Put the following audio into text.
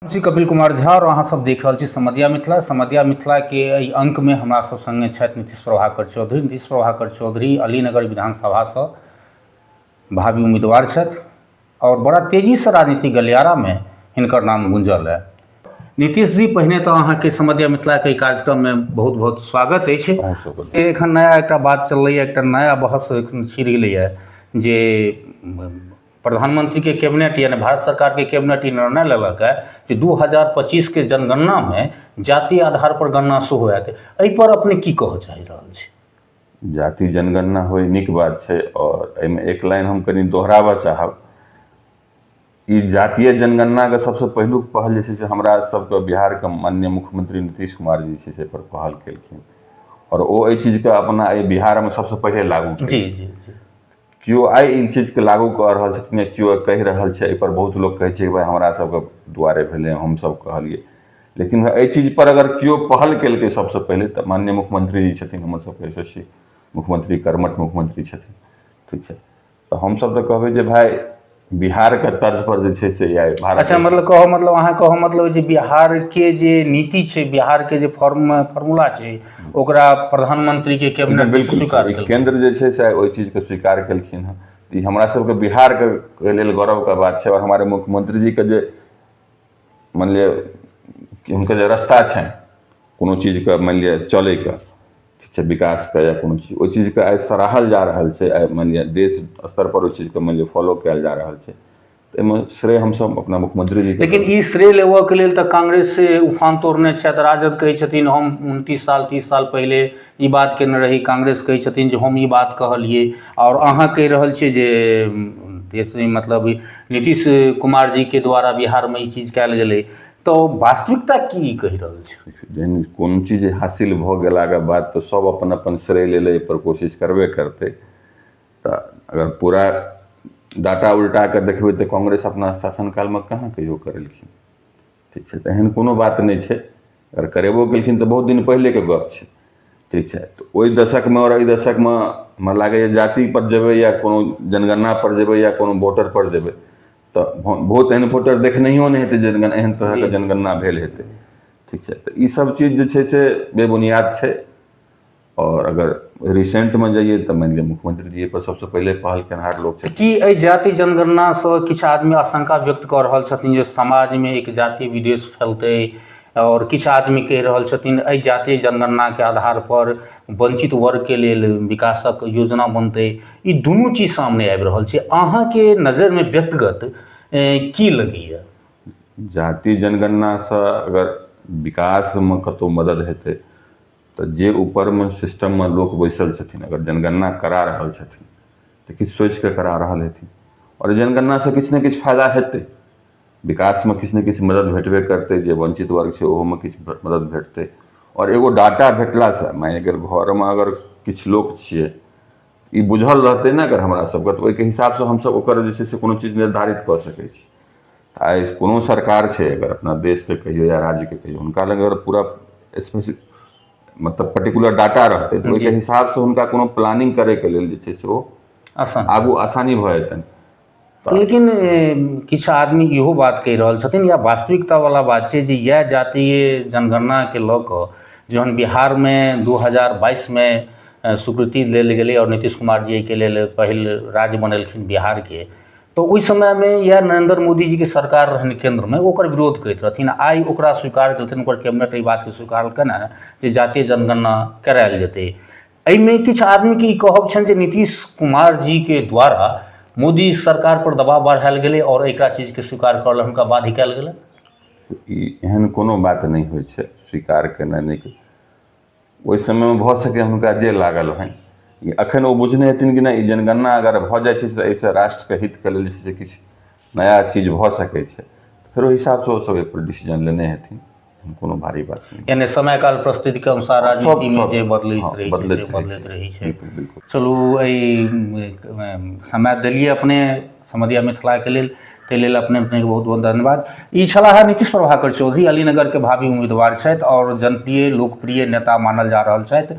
जी कपिल कुमार झा और अहाँ सब देख रहल छी समधिया मिथिला के एहि अंक में हमरा सब संगे छथि नीतीश प्रभाकर चौधरी अलीनगर विधानसभा से भावी उम्मीदवार छथि और बड़ा तेजी से राजनीतिक गलियारा में हिनकर नाम गुंजल है। नीतीश जी पहिने तो अहाँ के समधिया मिथिला के कार्यक्रम में बहुत बहुत स्वागत है। एखन नया एक बात चल रही है, एक नया बहस छिड़ गई है जे प्रधानमंत्री के कैबिनेट यानी भारत सरकार के कैबिनेट ई निर्णय लेलक है कि 2025 के जनगणना में जाति आधार पर गणना शुरू होयत। एहि पर अपने की कह चाहि रहल छी? जाति जनगणना हो नीक बात है और एहिमे एक लाइन हम कनी दोहराबऽ चाहब। ई जातीय जनगणना के सबसे पहिलुक पहल जे छै हमरा सबके बिहार के माननीय मुख्यमंत्री नीतीश कुमार जी छै पर पहल केलखिन और ओ एहि चीज के अपना बिहार में सबसे पहले लागू केलखिन। क्यों आई इ चीज के लागू कर रहल छथिन, क्यों कहि रहल छै, पर बहुत लोग कहै छै भाई हमरा सबके दुआरे भेलै, हम सब कहलिए, लेकिन एहि चीज पर अगर क्यों पहल केलकै सबसे पहले तो माननीय मुख्यमंत्री जी छथिन, हमर सबके यशस्वी मुख्यमंत्री, कर्मठ मुख्यमंत्री छथिन। ठीक है, तो हम सब तो कहबै जे भाई बिहार के तर्ज पर जे छै से भारत। अच्छा, मतलब अहाँ कहो मतलब जे बिहार के जे नीति छै, बिहार के जे फॉर्मूला छै ओकरा प्रधानमंत्री के कैबिनेट बिल्कुल स्वीकार केलखिन, केंद्र जे छै से ओहि चीज के स्वीकार केलखिन हँ। ई हमरा सबके बिहार के लेल गौरव का बात है और हमारे मुख्यमंत्री जी के जे मान लिया उनका जो रास्ता है कोनो चीज का मान लिया चले का, ठीक है, विकास का या कोनो चीज वो चीज का आज सराहल जा रहा है, मान लिया देश स्तर पर वो चीज का मान लिया फॉलो कल जा रहा है। तो एहिमे श्रेय हम सब अपना मुख्यमंत्री जी। लेकिन ई श्रेय लेवा के लेल तो कांग्रेस से उफान तोड़ने छथि। राजद कहै छथिन हम 29 साल पहले ई बात केने रही, कांग्रेस कहै छथिन जे हम ई बात कहलिए और अहाँ कहि रहल छियै जे देश में मतलब नीतीश कुमार जी के द्वारा बिहार में ई चीज कयल गेलै, तो वास्तविकता की कहि रहल छै? जहन कोनो चीज हासिल भ गेला के बाद तो सब अपन अपन श्रेय ले ले पर कोशिश करबे करते। तो अगर पूरा डाटा उल्टा कर देखबै तो कांग्रेस अपना शासनकाल में कहाँ कहियो करेलखिन। ठीक है, तो एहन कोनो बात नहीं है, अगर करेबो केलखिन तो बहुत दिन पहले के गप है। ठीक है, तो ओहि दशक में और एहि दशक में हमरा लागे जाति पर जेबै या कोनो जनगणना पर जेबै या कोनो वोटर पर जेबै तो बहुत एहन वोटर देखनहियो नहीं हेतै जनगणना एहन तरह के जनगणना भेल हेतै। ठीक है, तो ये सब चीज जे छै से बेबुनियाद है। और अगर रिसेंट में जाइए तो मान लिया मुख्यमंत्री जी पर सबसे पहले पहल केनहार लोग छै। कि एहि जाति जनगणना से किछु आदमी आशंका व्यक्त कर रहल छथिन जे समाज में एक जाति विद्वेष फैलतै और किछु आदमी कहि रहल छथिन एहि जातीय जनगणना के आधार पर वंचित वर्ग के लेल विकासक योजना बनतै। ई दुनू चीज सामने आबि रहल छै, अहाँ के नजर में व्यक्तिगत की लगैया? जाति जनगणना से अगर विकास में कतौ मदद हेतै तो जे ऊपर में सिस्टम में लोग बैसल छथिन अगर जनगणना करा रहल छथिन तो किछु सोच के करा रहल हेथिन और जनगणना से किछु ने किछु फायदा हेतै, विकास में किछु ने किछु मदद भेटबे करते, जे वंचित वर्ग छै ओहो में किछु मदद भेटतै। और एगो डाटा भेटला से मानि अगर घर में अगर किछु लोग छियै ई बुझल रहतै ना अगर हमरा सबके तो ओहि के हिसाब से हम सब ओकर जे छै से कोनो चीज निर्धारित कर सकै छी। आई कोनो सरकार छै अगर अपना देश के कहियो या राज्य के कहियो उनका लग अगर पूरा स्पेसिफिक मतलब पर्टिकुलर डाटा रहते तो के हिसाब से उनका कोनो प्लानिंग करे के लेल जे छै से आगू आसानी भ जेतन। लेकिन किछु आदमी इहो बात कहि रहल छथिन या वास्तविकता वाला बात छै जे यह जातीय जनगणना के लऽ कऽ जहन बिहार में 2022 में स्वीकृति लेल गेलै और नीतीश कुमार जी के लेल पहिल राज्य बनेलखिन बिहार के, तो उस समय में यह नरेंद्र मोदी जी के सरकार रहन केंद्र में ओकर विरोध करैत रहथिन। आई ओकरा स्वीकार केलखिन, ओकर कैबिनेट ई बात के स्वीकार केलखिन है जे जातीय जनगणना करायल जेतै। एहिमे किछु आदमी के ई कहब छनि जे नीतीश कुमार जी के द्वारा मोदी सरकार पर दबाव बढ़ायल गेलै और एकरा चीज के स्वीकार करल हुनका बाध्य कयल गेलै। एहन कोनो बात नहीं होइ छै स्वीकार केनाइ नहीं। ओहि समय में भ सकै हुनका जे लागल हन अखन वो बुझने हेथिन कि नहीं जनगणना अगर भ जाए छै तो एहिसँ राष्ट्र के हित के लेल जे किछु नया चीज भ सकै छै, फिर ओहि हिसाब से वो सब एहि पर डिसीजन लेने हेथिन, कोनो भारी बात नहीं। यानी समय काल परिस्थिति के अनुसार राजनीति में जे बदलैत रही छै। चलू समय देलिए अपने समधिया मिथिला के लेल, ताहि लेल अपने के बहुत बहुत धन्यवाद। ई छलाह नीतीश प्रभाकर चौधरी, अलीनगर के भावी उम्मीदवार छथि और जनप्रिय लोकप्रिय नेता मानल जा रहल छथि।